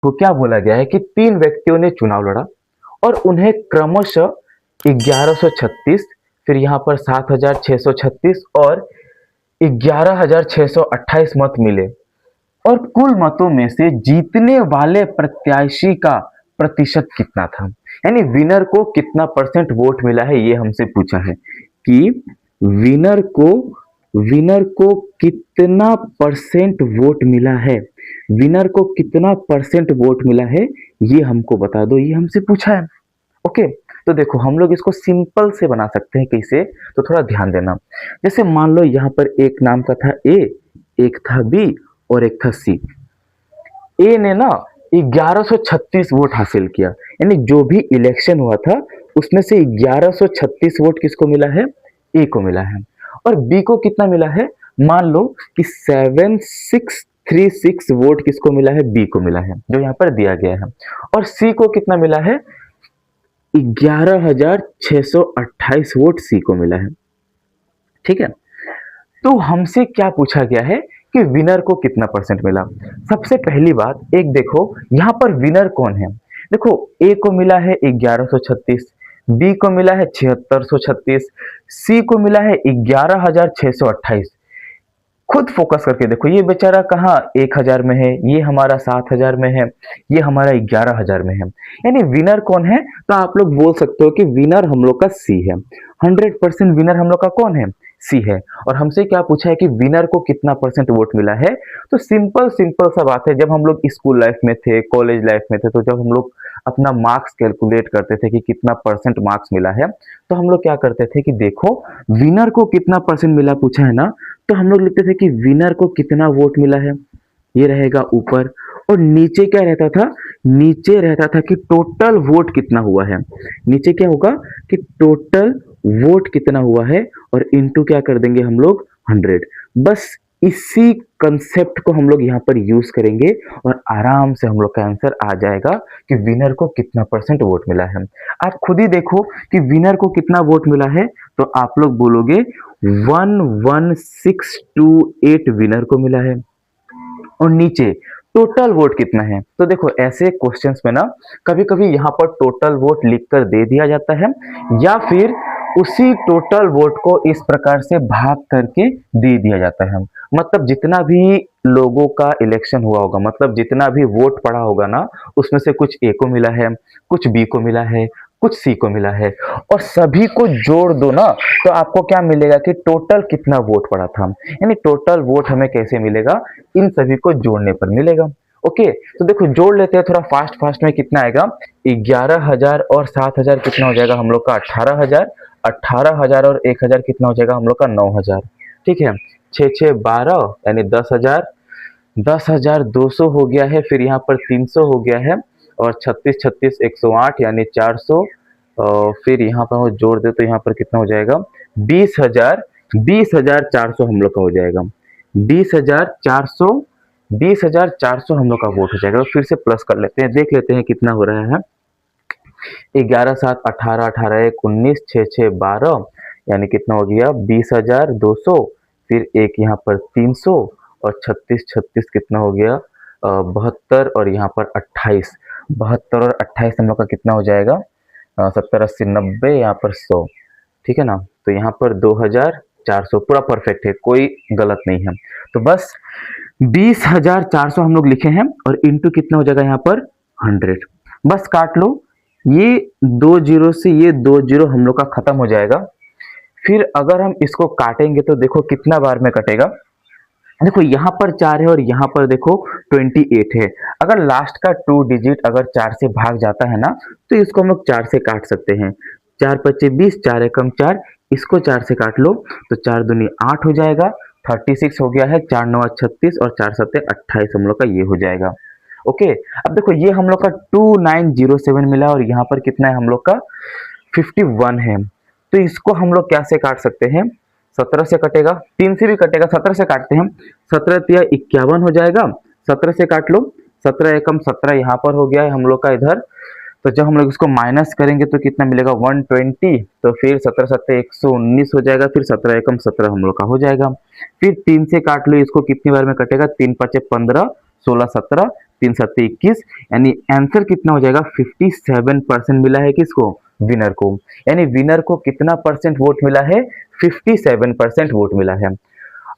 को क्या बोला गया है कि 3 व्यक्तियों ने चुनाव लड़ा और उन्हें क्रमशः 1136, फिर यहाँ पर 7636 और 11628 मत मिले और कुल मतों में से जीतने वाले प्रत्याशी का प्रतिशत कितना था, यानी विनर को कितना परसेंट वोट मिला है, ये हमसे पूछा है कि विनर को विनर को कितना परसेंट वोट मिला है, विनर को कितना परसेंट वोट मिला है, ये हमको बता दो, ये हमसे पूछा है। ओके, तो देखो हम लोग इसको सिंपल से बना सकते हैं कैसे, तो थोड़ा ध्यान देना। जैसे मान लो यहाँ पर एक नाम का था ए, एक था बी और एक था सी। ए ने ना 1136 वोट हासिल किया, यानी जो भी इलेक्शन हुआ था उसमें से 1136 वोट किसको मिला है, ए को मिला है। और बी को कितना मिला है, मान लो कि 7636 वोट किसको मिला है, बी को मिला है, जो यहाँ पर दिया गया है। और सी को कितना मिला है, 11628 वोट सी को मिला है। ठीक है, तो हमसे क्या पूछा गया है कि विनर को कितना परसेंट मिला। सबसे पहली बात एक देखो यहाँ पर विनर कौन है। देखो ए को मिला है 1136, बी को मिला है 7636, सी को मिला है 11628। खुद फोकस करके देखो, ये बेचारा कहाँ 1000 में है, ये हमारा 7000 में है, ये हमारा 11000 में है, यानी विनर कौन है। तो आप लोग बोल सकते हो कि विनर हम लोग का सी है। 100% विनर हम लोग का कौन है, सी है। और हमसे क्या पूछा है कि विनर को कितना परसेंट वोट मिला है। तो सिंपल सिंपल सा बात है, जब हम लोग स्कूल लाइफ में थे, कॉलेज लाइफ में थे, तो जब हम लोग अपना मार्क्स कैलकुलेट करते थे कि कितना परसेंट मार्क्स मिला है, तो हम लोग क्या करते थे कि देखो विनर को कितना परसेंट मिला पूछा है ना, तो हम लोग लिखते थे कि विनर को कितना वोट मिला है, ये रहेगा ऊपर। और नीचे क्या रहता था, नीचे रहता था कि टोटल वोट कितना हुआ है। नीचे क्या होगा कि टोटल वोट कितना हुआ है और इनटू क्या कर देंगे हम लोग 100। बस इसी कंसेप्ट को हम लोग यहाँ पर यूज करेंगे और आराम से हम लोग का आंसर आ जाएगा कि विनर को कितना परसेंट वोट मिला है। आप खुद ही देखो कि विनर को कितना वोट मिला है, तो आप लोग बोलोगे 11628 विनर को मिला है। और नीचे टोटल वोट कितना है, तो देखो ऐसे क्वेश्चंस में ना कभी कभी यहाँ पर टोटल वोट लिखकर दे दिया जाता है, या फिर उसी टोटल वोट को इस प्रकार से भाग करके दे दिया जाता है। मतलब जितना भी लोगों का इलेक्शन हुआ होगा, मतलब जितना भी वोट पड़ा होगा ना, उसमें से कुछ ए को मिला है, कुछ बी को मिला है, कुछ सी को मिला है, और सभी को जोड़ दो ना, तो आपको क्या मिलेगा कि टोटल कितना वोट पड़ा था। यानी टोटल वोट हमें कैसे मिलेगा, इन सभी को जोड़ने पर मिलेगा। ओके, तो देखो जोड़ लेते हैं थोड़ा फास्ट फास्ट में। कितना आएगा, 11000 और 7000 कितना हो जाएगा हम लोग का 18000, 18000 और 1000 कितना हो जाएगा हम लोग का 9000। ठीक है, 6 6 12 यानी 10000, 10200 हो गया है, फिर यहाँ पर 300 हो गया है, और 36 36 108 यानी 400। फिर यहाँ पर हम जोड़ दे तो यहाँ पर कितना हो जाएगा 20000, 20400 हम लोग का हो जाएगा। 20400, 20400 हम लोग का वोट हो जाएगा। तो फिर से प्लस कर लेते हैं, देख लेते हैं कितना हो रहा है। 11 7 18 18 1 19 6 6 12 यानी कितना हो गया 20200, फिर एक यहाँ पर 300 और 36 36 कितना हो गया 72, और यहाँ पर 28, 72 और 28 हम लोग का कितना हो जाएगा 70 80 90, यहाँ पर 100। ठीक है ना, तो यहाँ पर 2400 पूरा परफेक्ट है, कोई गलत नहीं है। तो बस 20400 हम लोग लिखे हैं और इंटू कितना हो जाएगा यहाँ पर 100। बस काट लो, ये 2 जीरो से ये 2 जीरो हम लोग का खत्म हो जाएगा। फिर अगर हम इसको काटेंगे तो देखो कितना बार में कटेगा। देखो यहाँ पर 4 है और यहाँ पर देखो 28 है। अगर लास्ट का 2 डिजिट अगर 4 से भाग जाता है ना, तो इसको हम लोग 4 से काट सकते हैं। 4 25 20, 4 एकम 4, इसको 4 से काट लो तो 4 दूनी 8 हो जाएगा, 36 हो गया है, 4 9 36 और 4 7 28 हम लोग का ये हो जाएगा। ओके, अब देखो ये हम लोग का 2907 मिला और यहाँ पर कितना है हम लोग का 51 है। तो इसको हम लोग क्या से काट सकते हैं, 17 से कटेगा, 3 से भी कटेगा, 17 से काटते हैं, 17 तिया 51 हो जाएगा, 17 से काट लो, 17 एकम 17 यहाँ पर हो गया है हम लोग का इधर। तो जब हम लोग इसको माइनस करेंगे तो कितना मिलेगा 120, तो फिर 17 7 119 हो जाएगा, फिर 17 एकम 17 हम लोग का हो जाएगा। फिर 3 से काट लो इसको, कितनी बार में कटेगा, 3 5 15, 16 17, 3 7 21, यानी आंसर कितना हो जाएगा 57% मिला है किसको, विनर को। यानी विनर को कितना परसेंट वोट मिला है, 57% वोट मिला है।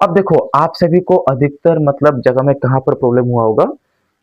अब देखो आप सभी को अधिकतर मतलब जगह में कहाँ पर प्रॉब्लम हुआ होगा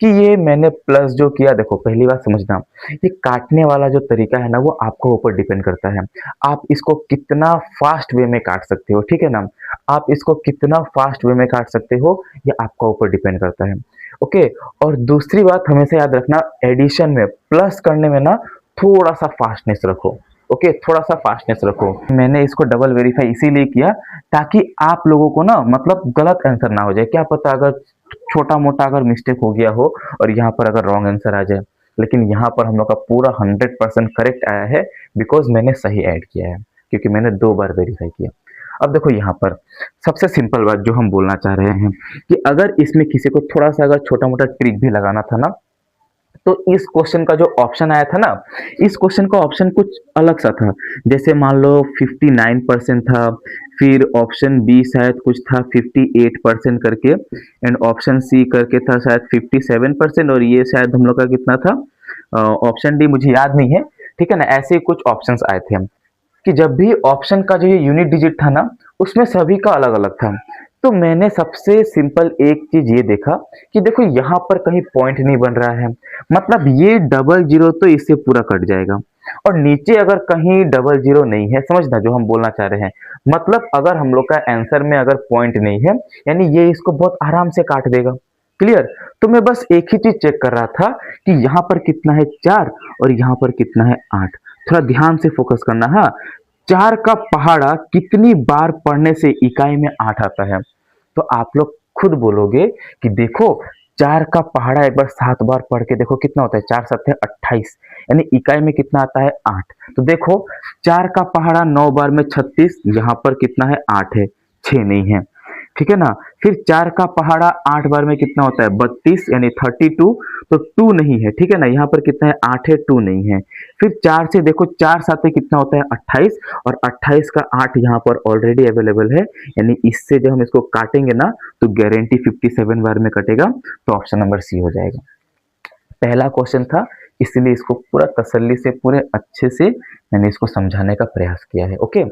कि ये मैंने प्लस जो किया, देखो पहली बात समझना, ये काटने वाला जो तरीका है ना वो आपको ऊपर डिपेंड करता है। आप इसको कितना फास्ट वे में काट सकते हो, ठीक है ना, आप इसको कितना फास्ट वे में काट सकते हो ये आपका ऊपर डिपेंड करता है। ओके, और दूसरी बात हमेशा याद रखना, एडिशन में प्लस करने में ना थोड़ा सा फास्टनेस रखो। ओके, थोड़ा सा फास्टनेस रखो। मैंने इसको डबल वेरीफाई इसीलिए किया ताकि आप लोगों को ना मतलब गलत आंसर ना हो जाए। क्या पता अगर छोटा मोटा अगर मिस्टेक हो गया हो और यहाँ पर अगर रॉन्ग आंसर आ जाए, लेकिन यहाँ पर हम लोग का पूरा 100% करेक्ट आया है बिकॉज मैंने सही ऐड किया है, क्योंकि मैंने 2 बार वेरीफाई किया। अब देखो यहाँ पर सबसे सिंपल बात जो हम बोलना चाह रहे हैं कि अगर इसमें किसी को थोड़ा सा अगर छोटा मोटा ट्रिक भी लगाना था ना, तो इस क्वेश्चन का जो ऑप्शन आया था ना, इस क्वेश्चन का ऑप्शन कुछ अलग सा था। जैसे मान लो 59% था, फिर ऑप्शन बी शायद कुछ था 58% करके, एंड ऑप्शन सी करके था शायद 57%, और ये शायद हम लोग का कितना था, ऑप्शन डी मुझे याद नहीं है, ठीक है ना। ऐसे ही कुछ ऑप्शंस आए थे कि जब भी ऑप्शन का जो ये यूनिट डिजिट था ना उसमें सभी का अलग अलग था। तो मैंने सबसे सिंपल एक चीज ये देखा कि देखो यहाँ पर कहीं पॉइंट नहीं बन रहा है, मतलब ये डबल जीरो तो इससे पूरा कट जाएगा, और नीचे अगर कहीं डबल जीरो नहीं है, समझना जो हम बोलना चाह रहे हैं, मतलब अगर हम लोग का आंसर में अगर पॉइंट नहीं है यानी ये इसको बहुत आराम से काट देगा। क्लियर। तो मैं बस एक ही चीज चेक कर रहा था कि यहाँ पर कितना है 4 और यहाँ पर कितना है 8। थोड़ा ध्यान से फोकस करना। हाँ, 4 का पहाड़ा कितनी बार पढ़ने से इकाई में 8 आता है, तो आप लोग खुद बोलोगे कि देखो 4 का पहाड़ा एक बार 7 बार पढ़ के देखो कितना होता है, 4 7 28, यानी इकाई में कितना आता है 8। तो देखो 4 का पहाड़ा 9 बार में 36, यहाँ पर कितना है 8 है, 6 नहीं है, ठीक है ना। फिर 4 का पहाड़ा 8 बार में कितना होता है 32 यानी 32, तो 2 नहीं है, ठीक है ना, यहाँ पर कितना है 8 है, 2 नहीं है। फिर 4 से देखो 4 साथ कितना होता है 28, और 28 का 8 यहाँ पर ऑलरेडी अवेलेबल है, यानी इससे जब हम इसको काटेंगे ना तो गारंटी 57 बार में कटेगा, तो ऑप्शन नंबर सी हो जाएगा। पहला क्वेश्चन था इसलिए इसको पूरा तसल्ली से पूरे अच्छे से मैंने इसको समझाने का प्रयास किया है। ओके।